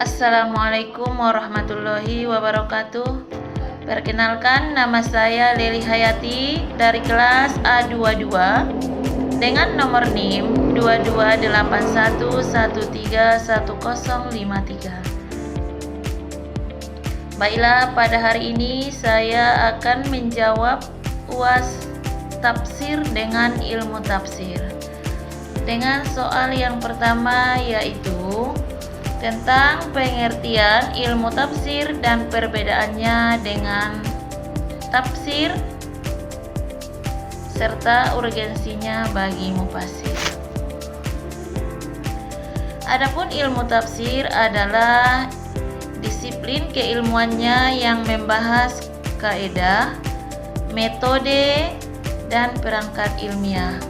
Assalamualaikum warahmatullahi wabarakatuh. Perkenalkan, nama saya Leli Hayati dari kelas A22 dengan nomor NIM 2281131053. Baiklah, pada hari ini saya akan menjawab UAS tafsir dengan ilmu tafsir. Dengan soal yang pertama, yaitu tentang pengertian ilmu tafsir dan perbedaannya dengan tafsir serta urgensinya bagi mufasir. Adapun ilmu tafsir adalah disiplin keilmuannya yang membahas kaidah, metode, dan perangkat ilmiah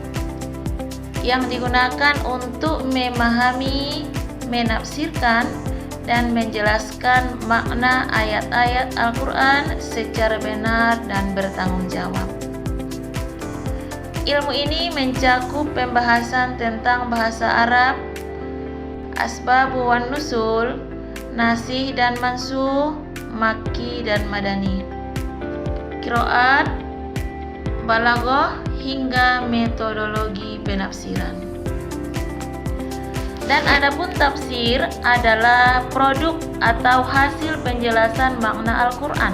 yang digunakan untuk memahami, menafsirkan, dan menjelaskan makna ayat-ayat Al-Quran secara benar dan bertanggung jawab. Ilmu ini mencakup pembahasan tentang bahasa Arab, asbab wan nusul, nasih dan mansuh, makki dan madani, qiraat, balaghah, hingga metodologi penafsiran. Dan adapun tafsir adalah produk atau hasil penjelasan makna Al-Quran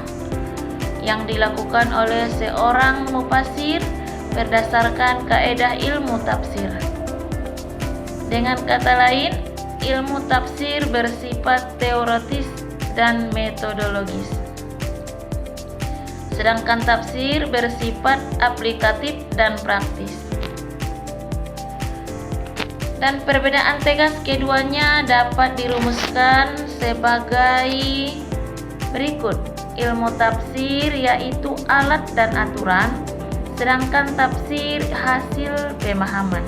yang dilakukan oleh seorang mufasir berdasarkan kaidah ilmu tafsir. Dengan kata lain, ilmu tafsir bersifat teoritis dan metodologis, sedangkan tafsir bersifat aplikatif dan praktis. Dan perbedaan tegas keduanya dapat dirumuskan sebagai berikut. Ilmu tafsir yaitu alat dan aturan, sedangkan tafsir hasil pemahaman.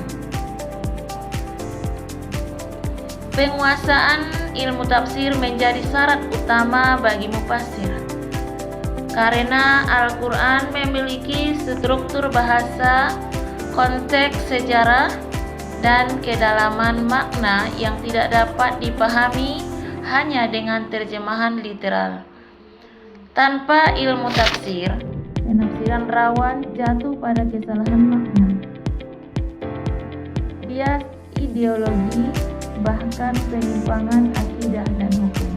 Penguasaan ilmu tafsir menjadi syarat utama bagi mufasir, karena Al-Quran memiliki struktur bahasa, konteks sejarah, dan kedalaman makna yang tidak dapat dipahami hanya dengan terjemahan literal. Tanpa ilmu tafsir, penafsiran rawan jatuh pada kesalahan makna, bias ideologi, bahkan penyimpangan akidah dan hukum.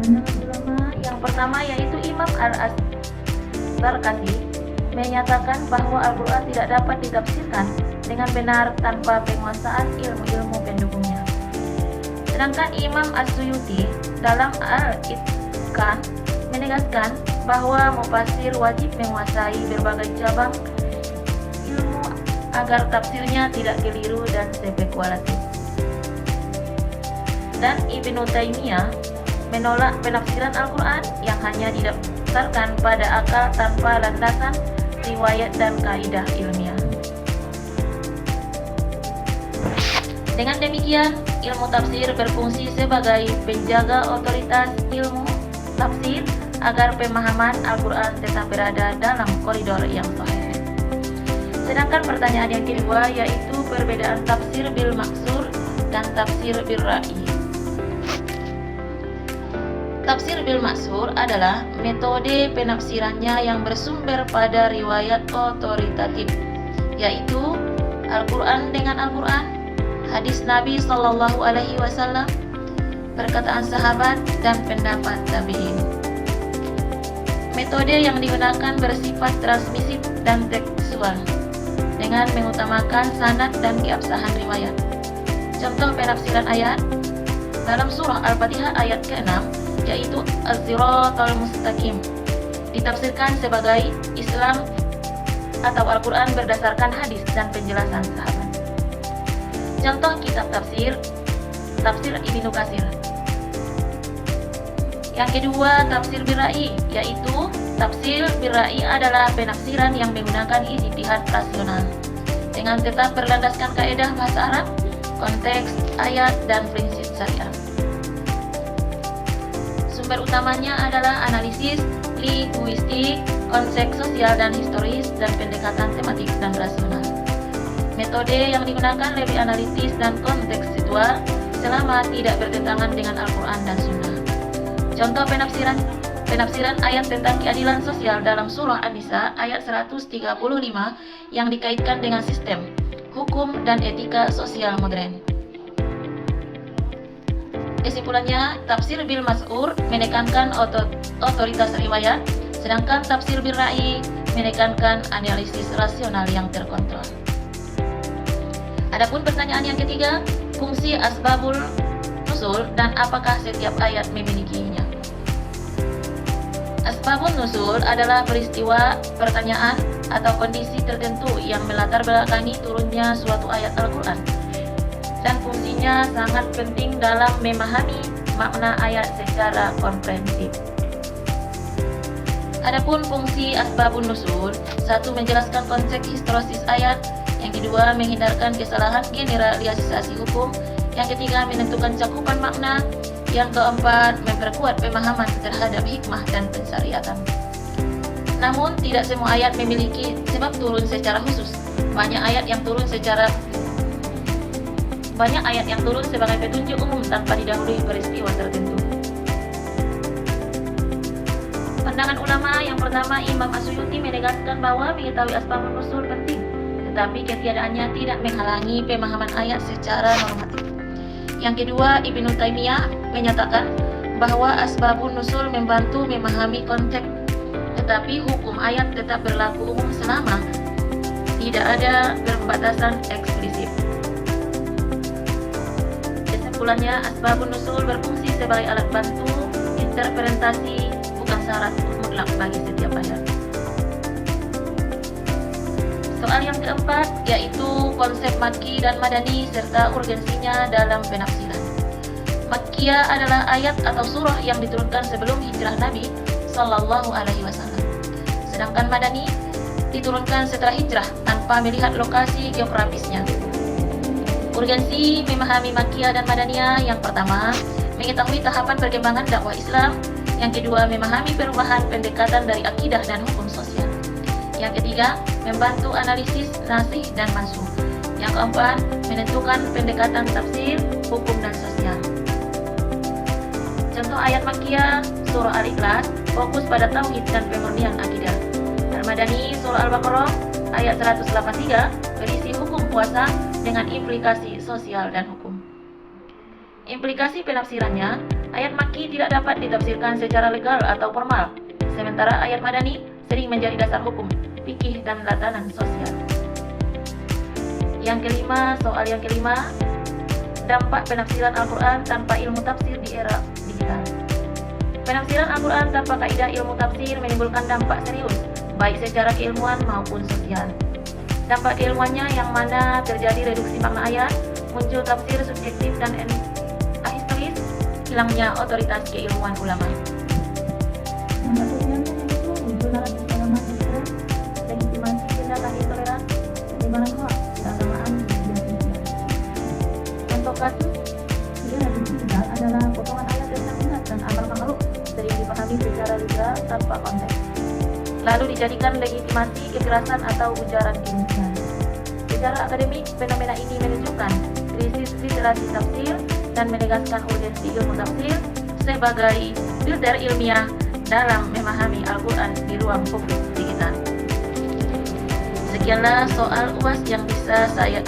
Menurut ulama yang pertama, yaitu Imam Al-Zarkashi, menyatakan bahwa Al-Quran tidak dapat ditafsirkan dengan benar tanpa penguasaan ilmu-ilmu pendukungnya. Sedangkan Imam As-Suyuti dalam Al-Itqan menegaskan bahwa mufasir wajib menguasai berbagai cabang ilmu agar tafsirnya tidak keliru dan spekulatif. Dan Ibnu Taimiyah menolak penafsiran Al-Quran yang hanya didasarkan pada akal tanpa landasan riwayat dan kaidah ilmiah. Dengan demikian, ilmu tafsir berfungsi sebagai penjaga otoritas ilmu tafsir agar pemahaman Al-Quran tetap berada dalam koridor yang sahih. Sedangkan pertanyaan yang kedua, yaitu perbedaan tafsir bil maksur dan tafsir bil ra'i. Tafsir bil maksur adalah metode penafsirannya yang bersumber pada riwayat otoritatif, yaitu Al-Quran dengan Al-Quran, hadis Nabi SAW, perkataan sahabat, dan pendapat tabi'in. Metode yang digunakan bersifat transmisif dan tekstual, dengan mengutamakan sanad dan keabsahan riwayat. Contoh penafsiran ayat dalam surah Al-Fatihah ayat ke-6, yaitu Az-Siratal Mustaqim, ditafsirkan sebagai Islam atau Al-Quran berdasarkan hadis dan penjelasan sahabat. Contoh kitab tafsir Ibnu Katsir. Yang kedua, tafsir bil-ra'i, yaitu tafsir bil-ra'i adalah penafsiran yang menggunakan ijtihad rasional dengan tetap berlandaskan kaidah bahasa Arab, konteks ayat, dan prinsip syariat. Sumber utamanya adalah analisis linguistik, konsep sosial dan historis, dan pendekatan tematik dan rasional. Metode yang digunakan lebih analitis dan kontekstual, selama tidak bertentangan dengan Al-Quran dan Sunnah. Contoh penafsiran ayat tentang keadilan sosial dalam surah An-Nisa ayat 135 yang dikaitkan dengan sistem, hukum, dan etika sosial modern. Kesimpulannya, tafsir bil mas'ur menekankan otoritas riwayat, sedangkan tafsir bil ra'i menekankan analisis rasional yang terkontrol. Adapun pertanyaan yang ketiga, fungsi asbabul nuzul dan apakah setiap ayat memilikinya? Asbabun nuzul adalah peristiwa, pertanyaan, atau kondisi tertentu yang melatar belakangi turunnya suatu ayat Al-Quran, dan fungsinya sangat penting dalam memahami makna ayat secara komprehensif. Adapun fungsi asbabun nuzul, satu, menjelaskan konsep historis ayat, yang kedua, menghindarkan kesalahan generalisasi hukum, yang ketiga, menentukan cakupan makna, yang keempat, memperkuat pemahaman terhadap hikmah dan pensyariatan. Namun, tidak semua ayat memiliki sebab turun secara khusus. Banyak ayat yang turun sebagai petunjuk umum tanpa didahului peristiwa tertentu. Pandangan ulama yang pertama, Imam As-Suyuti menegaskan bahwa mengetahui asbabun nuzul penting, tetapi ketiadaannya tidak menghalangi pemahaman ayat secara normatif. Yang kedua, Ibnu Taimiyah menyatakan bahwa asbabun nuzul membantu memahami konteks, tetapi hukum ayat tetap berlaku umum selama tidak ada pembatasan eksplisit. Kesimpulannya, asbabun nuzul berfungsi sebagai alat bantu interpretasi, bukan syarat mutlak bagi setiap ayat. Soal yang keempat, yaitu konsep Makki dan Madani serta urgensinya dalam penafsiran. Makkiyah adalah ayat atau surah yang diturunkan sebelum hijrah Nabi Sallallahu Alaihi Wasallam. Sedangkan Madani diturunkan setelah hijrah tanpa melihat lokasi geografisnya. Urgensi memahami Makkiyah dan Madaniyah: yang pertama, mengetahui tahapan perkembangan dakwah Islam. Yang kedua, memahami perubahan pendekatan dari akidah dan hukum sosial. Yang ketiga, membantu analisis nasih dan mansuh. Yang keempat, menentukan pendekatan tafsir, hukum, dan sosial. Contoh ayat Makkiyah, surah Al-Ikhlas, fokus pada tauhid dan pemurnian akidah. Al-Madani, surah Al-Baqarah, ayat 183, berisi hukum puasa dengan implikasi sosial dan hukum. Implikasi penafsirannya, ayat Makki tidak dapat ditafsirkan secara legal atau formal, sementara ayat Madani sering menjadi dasar hukum, fikih, dan tatanan sosial. Soal yang kelima, dampak penafsiran Al-Quran tanpa ilmu tafsir di era digital. Penafsiran Al-Quran tanpa kaidah ilmu tafsir menimbulkan dampak serius, baik secara keilmuan maupun sosial. Dampak keilmuannya yang mana terjadi reduksi makna ayat, muncul tafsir subjektif dan ahistoris, hilangnya otoritas keilmuan ulama. Muncul naratif agama Islam, legitimasi tindakan intoleran, penyebaran hoax, keagamaan di media sosial. Contoh kasus yang digital adalah potongan ayat tentang jihad dan amar ma'ruf sering dipahami secara literal tanpa konteks, lalu dijadikan legitimasi kekerasan atau ujaran kebencian. Secara akademik, fenomena ini menunjukkan krisis literasi tafsir dan menegaskan urgensi ilmu tafsir sebagai filter ilmiah dalam memahami Al-Quran di ruang publik digital. Sekianlah soal UAS yang bisa saya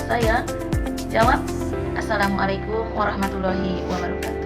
jawab. Assalamualaikum warahmatullahi wabarakatuh.